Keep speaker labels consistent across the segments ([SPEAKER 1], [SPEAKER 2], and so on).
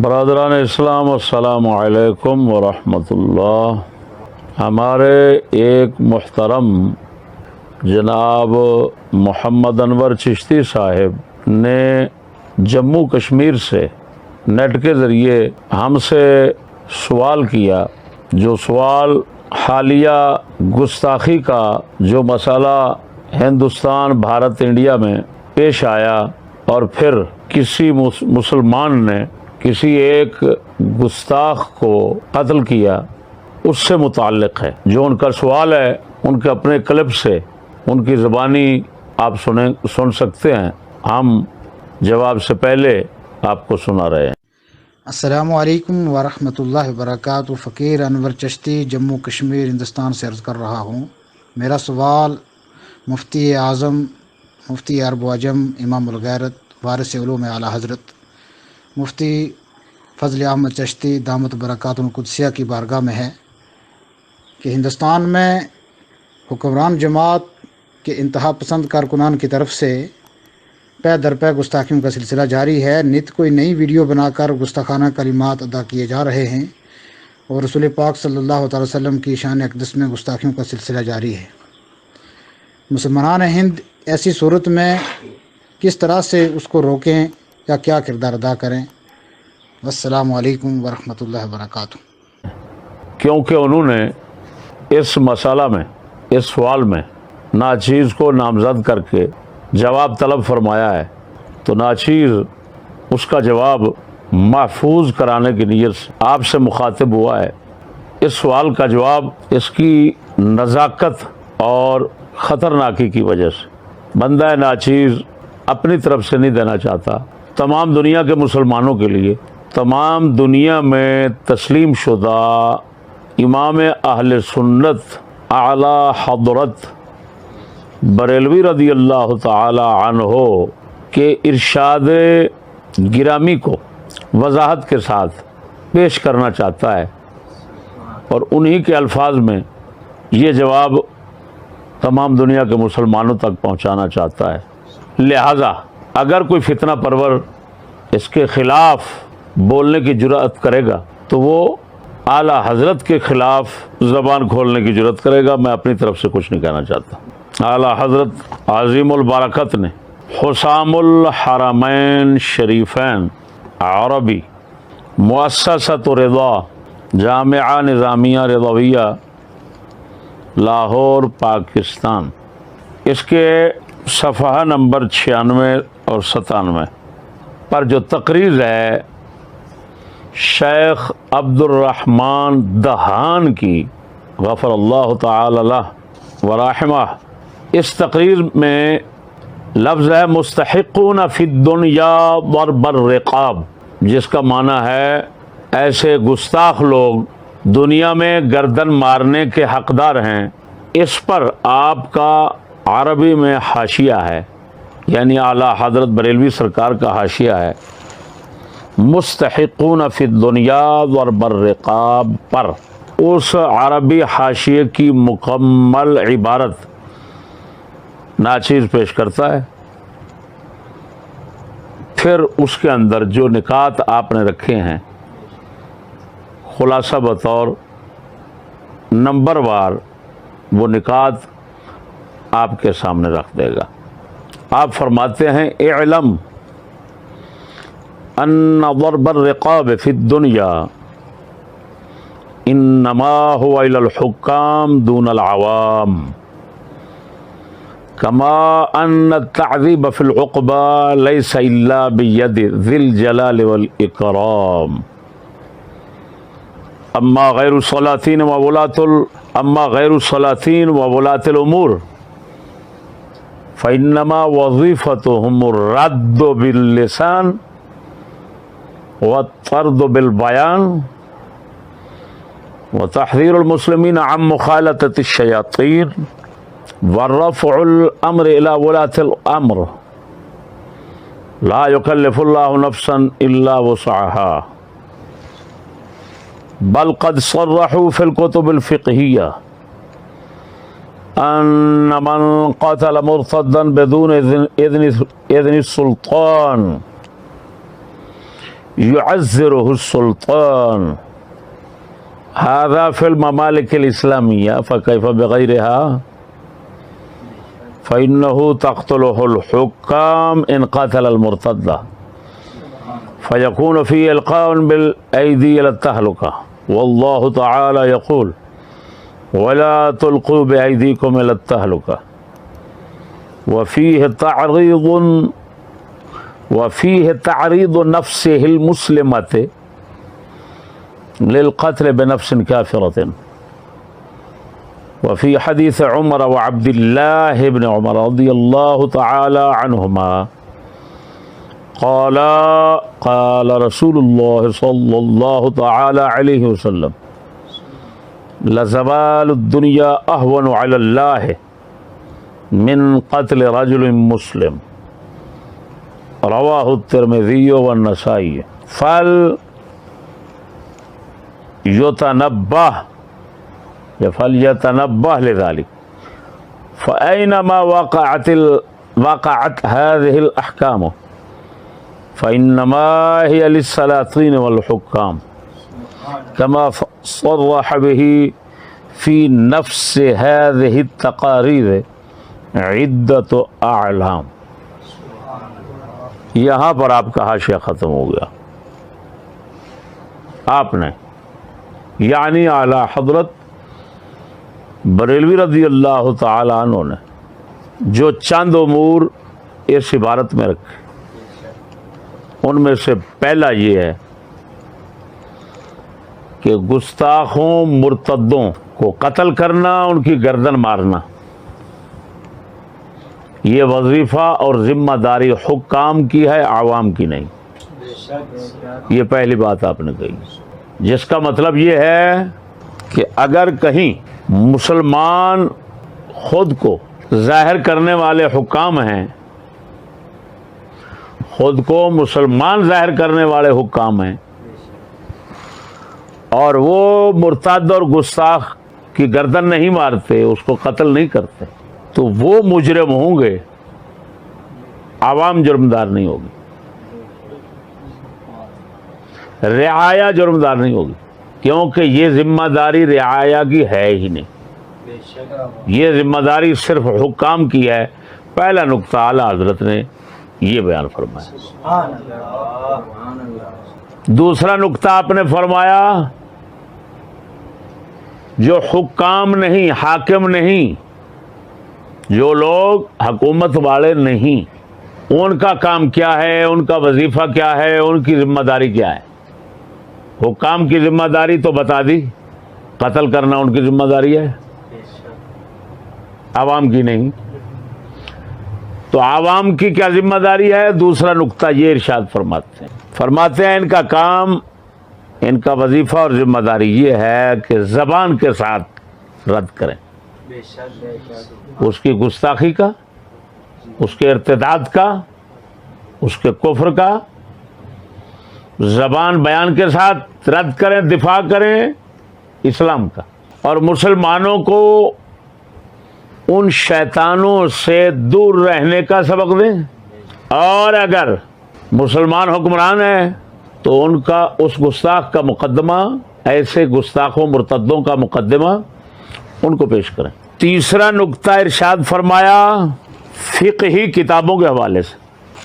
[SPEAKER 1] برادران اسلام السلام علیکم ورحمۃ اللہ۔ ہمارے ایک محترم جناب محمد انور چشتی صاحب نے جموں کشمیر سے نیٹ کے ذریعے ہم سے سوال کیا، جو سوال حالیہ گستاخی کا جو مسئلہ ہندوستان بھارت انڈیا میں پیش آیا اور پھر کسی مسلمان نے کسی ایک گستاخ کو قتل کیا، اس سے متعلق ہے۔ جو ان کا سوال ہے ان کے اپنے کلپ سے ان کی زبانی آپ سن سکتے ہیں، ہم جواب سے پہلے آپ کو سنا رہے ہیں۔
[SPEAKER 2] السلام علیکم ورحمۃ اللہ وبرکاتہ۔ فقیر انور چشتی جموں کشمیر ہندوستان سے عرض کر رہا ہوں۔ میرا سوال مفتی اعظم مفتی عرب و عجم امام الغیرت وارث علوم اعلیٰ حضرت مفتی فضل احمد چشتی دامت برکاتہ القدسیہ کی بارگاہ میں ہے کہ ہندوستان میں حکمران جماعت کے انتہا پسند کارکنان کی طرف سے پے در پے گستاخیوں کا سلسلہ جاری ہے۔ نت کوئی نئی ویڈیو بنا کر گستاخانہ کلمات ادا کیے جا رہے ہیں اور رسول پاک صلی اللہ تعالی وسلم کی شان اقدس میں گستاخیوں کا سلسلہ جاری ہے۔ مسلمان ہند ایسی صورت میں کس طرح سے اس کو روکیں یا کیا کردار ادا کریں؟ السلام علیکم ورحمۃ اللہ وبرکاتہ۔
[SPEAKER 1] کیونکہ انہوں نے اس مسئلہ میں، اس سوال میں ناچیز کو نامزد کر کے جواب طلب فرمایا ہے، تو ناچیز اس کا جواب محفوظ کرانے کی نیت سے آپ سے مخاطب ہوا ہے۔ اس سوال کا جواب اس کی نزاکت اور خطرناکی کی وجہ سے بندہ ناچیز اپنی طرف سے نہیں دینا چاہتا۔ تمام دنیا کے مسلمانوں کے لیے، تمام دنیا میں تسلیم شدہ امام اہل سنت اعلی حضرت بریلوی رضی اللہ تعالی عنہ کے ارشاد گرامی کو وضاحت کے ساتھ پیش کرنا چاہتا ہے اور انہی کے الفاظ میں یہ جواب تمام دنیا کے مسلمانوں تک پہنچانا چاہتا ہے۔ لہذا اگر کوئی فتنہ پرور اس کے خلاف بولنے کی جرأت کرے گا تو وہ اعلیٰ حضرت کے خلاف زبان کھولنے کی جرأت کرے گا۔ میں اپنی طرف سے کچھ نہیں کہنا چاہتا۔ اعلیٰ حضرت عظیم البرکت نے حسام الحرمین شریفین عربی مؤسسۃ رضا جامعہ نظامیہ رضویہ لاہور پاکستان، اس کے صفحہ نمبر 96 اور 97 پر جو تقریر ہے شیخ عبد الرحمن دہان کی غفر اللہ تعالی لہ ورحمہ، اس تقریر میں لفظ ہے مستحقون فی الدنیا ضرب الرقاب، جس کا معنی ہے ایسے گستاخ لوگ دنیا میں گردن مارنے کے حقدار ہیں۔ اس پر آپ کا عربی میں حاشیہ ہے، یعنی اعلیٰ حضرت بریلوی سرکار کا حاشیہ ہے، مستحقون فی الدنیا ضرب الرقاب پر۔ اس عربی حاشیے کی مکمل عبارت ناچیز پیش کرتا ہے، پھر اس کے اندر جو نکات آپ نے رکھے ہیں خلاصہ بطور نمبر وار وہ نکات آپ کے سامنے رکھ دے گا۔ آپ فرماتے ہیں اعلم ان ضرب الرقاب فی الدنیا انما هو الى الحکام دون العوام کما ان التعذیب فی العقبى لیس الا بید ذی الجلال والاکرام اما غیر السلاطین وولاة الامور فإنما وظیفتهم الرد باللسان والطرد بالبیان وتحذیر المسلمین عن مخالطة الشیاطین والرفع الامر الى ولاة الامر لا يكلف الله نفسا الا وسعها بل قد صرحوا في الكتب الفقهية ان من قتل مرتدا بدون اذن السلطان يعزره السلطان هذا في الممالك الإسلامية فكيف بغيرها فإنه تقتله الحكام إن قتل المرتد فيكون فيه إلقاء بالأيدي إلى التهلكة والله تعالى يقول ولا تلقوا بأيديكم إلى التهلكة وفيه تعريض نفسه المسلمة للقتل بنفس كافرة وفي حديث عمر وعبد الله بن عمر رضي الله تعالى عنهما قال رسول الله صلى الله تعالى عليه وسلم لزوال الدنيا أهون على الله من قتل رجل مسلم رواه الترمذي والنسائي فليتنبه لذلك فأينما وقعت هذه الأحكام فإنما هي للسلاطين والحكام كما صرح به في نفس هذه التقارير عدة أعلام. یہاں پر آپ کا حاشیہ ختم ہو گیا. آپ نے یعنی اعلی حضرت بریلوی رضی اللہ تعالی عنہ نے جو چند امور اس عبارت میں رکھے ان میں سے پہلا یہ ہے کہ گستاخوں مرتدوں کو قتل کرنا، ان کی گردن مارنا، یہ وظیفہ اور ذمہ داری حکام کی ہے، عوام کی نہیں. یہ پہلی بات آپ نے کہی، جس کا مطلب یہ ہے کہ اگر کہیں مسلمان خود کو ظاہر کرنے والے حکام ہیں، خود کو مسلمان ظاہر کرنے والے حکام ہیں، اور وہ مرتد اور گستاخ کی گردن نہیں مارتے، اس کو قتل نہیں کرتے، تو وہ مجرم ہوں گے، عوام جرمدار نہیں ہوگی، رعایا جرمدار نہیں ہوگی، کیونکہ یہ ذمہ داری رعایا کی ہے ہی نہیں، یہ ذمہ داری صرف حکام کی ہے. پہلا نقطہ اعلیٰ حضرت نے یہ بیان فرمایا. دوسرا نقطہ آپ نے فرمایا جو حکام نہیں، حاکم نہیں، جو لوگ حکومت والے نہیں، ان کا کام کیا ہے، ان کا وظیفہ کیا ہے، ان کی ذمہ داری کیا ہے. حکام کی ذمہ داری تو بتا دی، قتل کرنا ان کی ذمہ داری ہے، عوام کی نہیں. تو عوام کی کیا ذمہ داری ہے؟ دوسرا نقطہ یہ ارشاد فرماتے ہیں ان کا کام، ان کا وظیفہ اور ذمہ داری یہ ہے کہ زبان کے ساتھ رد کریں اس کی گستاخی کا، اس کے ارتداد کا، اس کے کفر کا. زبان بیان کے ساتھ رد کریں، دفاع کریں اسلام کا، اور مسلمانوں کو ان شیطانوں سے دور رہنے کا سبق دیں. اور اگر مسلمان حکمران ہیں تو ان کا اس گستاخ کا مقدمہ، ایسے گستاخوں مرتدوں کا مقدمہ ان کو پیش کریں. تیسرا نقطہ ارشاد فرمایا فقہی کتابوں کے حوالے سے،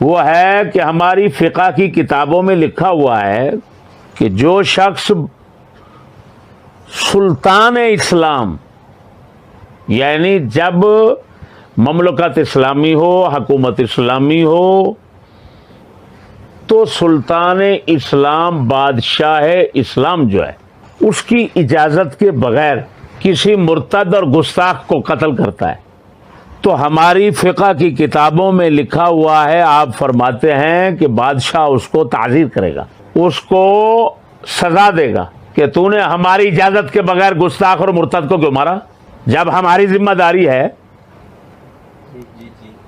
[SPEAKER 1] وہ ہے کہ ہماری فقہ کی کتابوں میں لکھا ہوا ہے کہ جو شخص سلطان اسلام، یعنی جب مملکت اسلامی ہو، حکومت اسلامی ہو، تو سلطان اسلام، بادشاہ اسلام جو ہے، اس کی اجازت کے بغیر کسی مرتد اور گستاخ کو قتل کرتا ہے، تو ہماری فقہ کی کتابوں میں لکھا ہوا ہے، آپ فرماتے ہیں کہ بادشاہ اس کو تعزیر کرے گا، اس کو سزا دے گا کہ تو نے ہماری اجازت کے بغیر گستاخ اور مرتد کو کیوں مارا. جب ہماری ذمہ داری ہے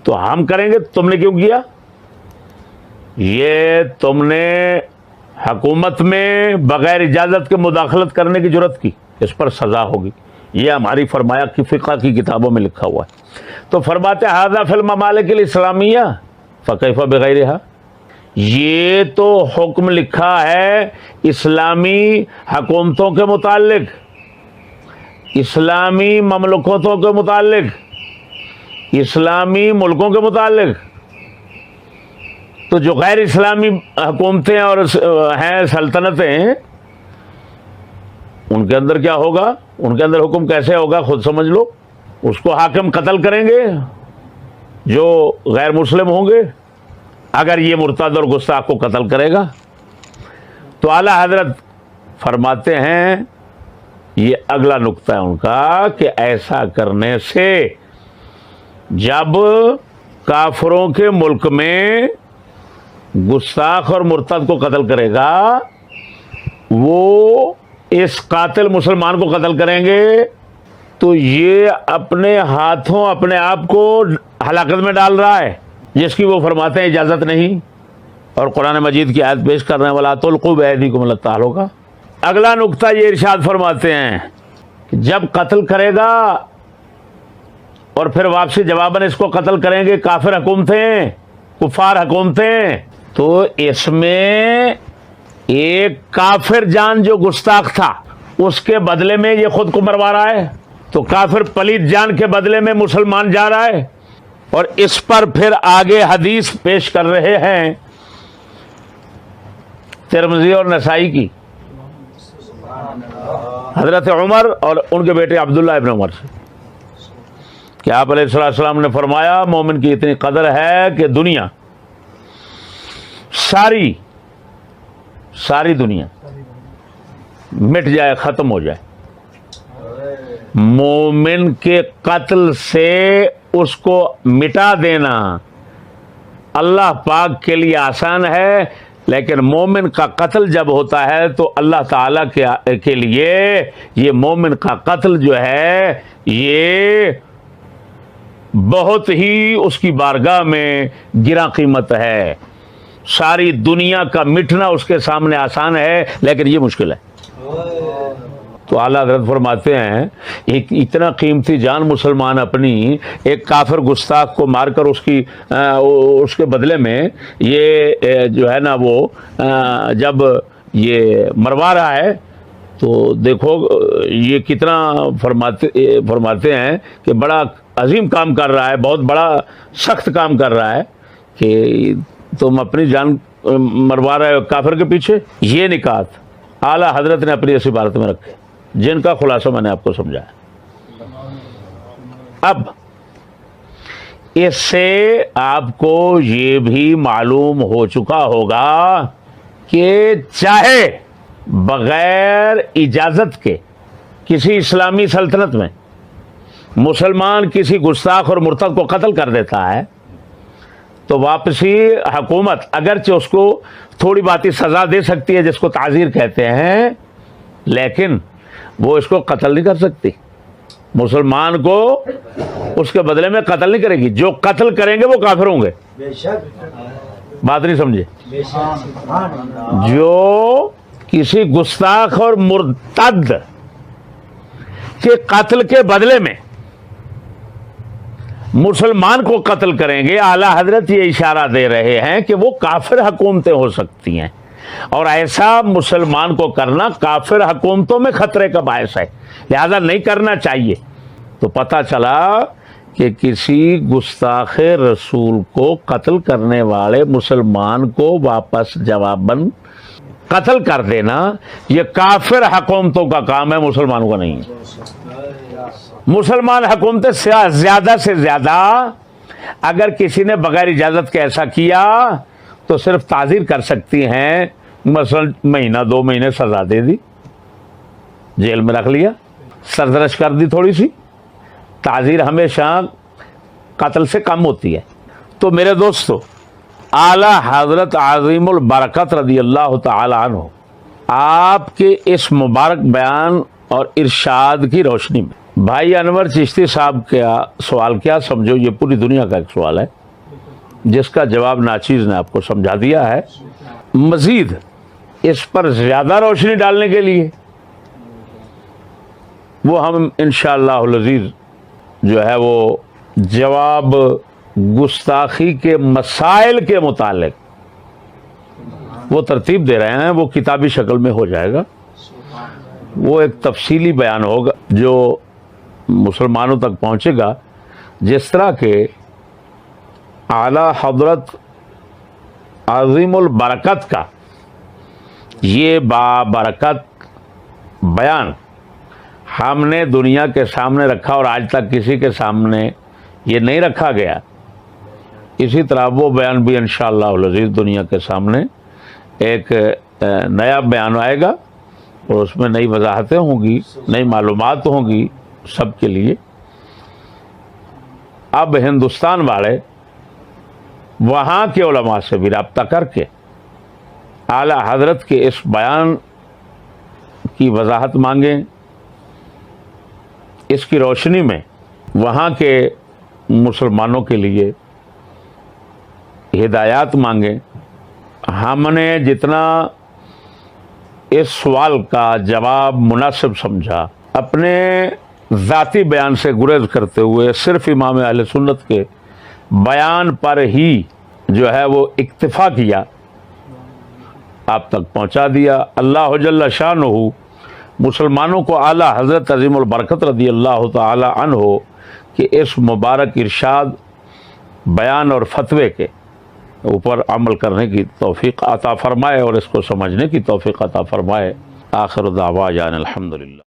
[SPEAKER 1] تو ہم کریں گے، تم نے کیوں کیا؟ یہ تم نے حکومت میں بغیر اجازت کے مداخلت کرنے کی جرات کی، اس پر سزا ہوگی. یہ ہماری فرمایا کی فقہ کی کتابوں میں لکھا ہوا ہے. تو فرماتے ھذا فی الممالک الاسلامیہ فکیف بغیرہا، یہ تو حکم لکھا ہے اسلامی حکومتوں کے متعلق، اسلامی مملکتوں کے متعلق، اسلامی ملکوں کے متعلق. تو جو غیر اسلامی حکومتیں اور ہیں سلطنتیں، ان کے اندر کیا ہوگا؟ ان کے اندر حکم کیسے ہوگا خود سمجھ لو. اس کو حاکم قتل کریں گے جو غیر مسلم ہوں گے، اگر یہ مرتد اور گستاخ کو قتل کرے گا. تو اعلیٰ حضرت فرماتے ہیں، یہ اگلا نقطہ ہے ان کا، کہ ایسا کرنے سے جب کافروں کے ملک میں گستاخ اور مرتد کو قتل کرے گا، وہ اس قاتل مسلمان کو قتل کریں گے تو یہ اپنے ہاتھوں اپنے آپ کو ہلاکت میں ڈال رہا ہے، جس کی وہ فرماتے ہیں اجازت نہیں. اور قرآن مجید کی آیت پیش کر رہے ہیں وَلَا تُلْقُوا بِأَيْدِيكُمْ إِلَى التَّهْلُكَةِ. اگلا نقطہ یہ ارشاد فرماتے ہیں کہ جب قتل کرے گا اور پھر واپسی جواباً اس کو قتل کریں گے کافر حکومتیں، کفار حکومتیں، تو اس میں ایک کافر جان جو گستاخ تھا اس کے بدلے میں یہ خود کو مروا رہا ہے، تو کافر پلید جان کے بدلے میں مسلمان جا رہا ہے. اور اس پر پھر آگے حدیث پیش کر رہے ہیں ترمذی اور نسائی کی، حضرت عمر اور ان کے بیٹے عبداللہ ابن عمر سے، کہ آپ علیہ السلام نے فرمایا مومن کی اتنی قدر ہے کہ دنیا ساری دنیا مٹ جائے، ختم ہو جائے، مومن کے قتل سے اس کو مٹا دینا اللہ پاک کے لیے آسان ہے، لیکن مومن کا قتل جب ہوتا ہے تو اللہ تعالیٰ کے لیے یہ مومن کا قتل جو ہے یہ بہت ہی اس کی بارگاہ میں گراں قیمت ہے. ساری دنیا کا مٹنا اس کے سامنے آسان ہے، لیکن یہ مشکل ہے. تو اعلیٰ حضرت فرماتے ہیں ایک اتنا قیمتی جان مسلمان اپنی ایک کافر گستاخ کو مار کر اس کے بدلے میں یہ جو ہے نا وہ جب یہ مروا رہا ہے، تو دیکھو یہ کتنا فرماتے ہیں کہ بڑا عظیم کام کر رہا ہے، بہت بڑا سخت کام کر رہا ہے کہ تم اپنی جان مروا رہے ہو کافر کے پیچھے. یہ نکات اعلیٰ حضرت نے اپنی اس عبارت میں رکھے، جن کا خلاصہ میں نے آپ کو سمجھایا. اب اس سے آپ کو یہ بھی معلوم ہو چکا ہوگا کہ چاہے بغیر اجازت کے کسی اسلامی سلطنت میں مسلمان کسی گستاخ اور مرتد کو قتل کر دیتا ہے تو واپسی حکومت اگرچہ اس کو تھوڑی باتی سزا دے سکتی ہے جس کو تعزیر کہتے ہیں، لیکن وہ اس کو قتل نہیں کر سکتی. مسلمان کو اس کے بدلے میں قتل نہیں کرے گی، جو قتل کریں گے وہ کافر ہوں گے. بات نہیں سمجھے؟ جو کسی گستاخ اور مرتد کے قتل کے بدلے میں مسلمان کو قتل کریں گے، اعلیٰ حضرت یہ اشارہ دے رہے ہیں کہ وہ کافر حکومتیں ہو سکتی ہیں، اور ایسا مسلمان کو کرنا کافر حکومتوں میں خطرے کا باعث ہے، لہذا نہیں کرنا چاہیے. تو پتہ چلا کہ کسی گستاخ رسول کو قتل کرنے والے مسلمان کو واپس جواباً قتل کر دینا یہ کافر حکومتوں کا کام ہے، مسلمانوں کا نہیں ہے. مسلمان حکومتیں زیادہ سے زیادہ اگر کسی نے بغیر اجازت کے ایسا کیا تو صرف تعزیر کر سکتی ہیں، مثلا مہینہ 2 مہینے سزا دے دی، جیل میں رکھ لیا، سرزنش کر دی تھوڑی سی. تعزیر ہمیشہ قتل سے کم ہوتی ہے. تو میرے دوستو، اعلیٰ حضرت عظیم البرکت رضی اللہ تعالی عنہ آپ کے اس مبارک بیان اور ارشاد کی روشنی میں بھائی انور چشتی صاحب کا سوال کیا سمجھو، یہ پوری دنیا کا ایک سوال ہے جس کا جواب ناچیز نے آپ کو سمجھا دیا ہے. مزید اس پر زیادہ روشنی ڈالنے کے لیے وہ ہم انشاءاللہ العزیز جو ہے وہ جواب گستاخی کے مسائل کے متعلق وہ ترتیب دے رہے ہیں، وہ کتابی شکل میں ہو جائے گا، وہ ایک تفصیلی بیان ہوگا جو مسلمانوں تک پہنچے گا، جس طرح کہ اعلی حضرت عظیم البرکت کا یہ بابرکت بیان ہم نے دنیا کے سامنے رکھا اور آج تک کسی کے سامنے یہ نہیں رکھا گیا، اسی طرح وہ بیان بھی انشاءاللہ العزیز دنیا کے سامنے ایک نیا بیان آئے گا، اور اس میں نئی وضاحتیں ہوں گی، نئی معلومات ہوں گی سب کے لیے۔ اب ہندوستان والے وہاں کے علماء سے بھی رابطہ کر کے اعلی حضرت کے اس بیان کی وضاحت مانگیں، اس کی روشنی میں وہاں کے مسلمانوں کے لیے ہدایات مانگیں۔ ہم نے جتنا اس سوال کا جواب مناسب سمجھا، اپنے ذاتی بیان سے گریز کرتے ہوئے صرف امام اہل سنت کے بیان پر ہی جو ہے وہ اکتفا کیا، آپ تک پہنچا دیا۔ اللہ جل شانہ مسلمانوں کو اعلی حضرت عظیم البرکت رضی اللہ تعالی عنہ کہ اس مبارک ارشاد، بیان اور فتوے کے اوپر عمل کرنے کی توفیق عطا فرمائے اور اس کو سمجھنے کی توفیق عطا فرمائے۔ آخر دعوانا الحمدللہ۔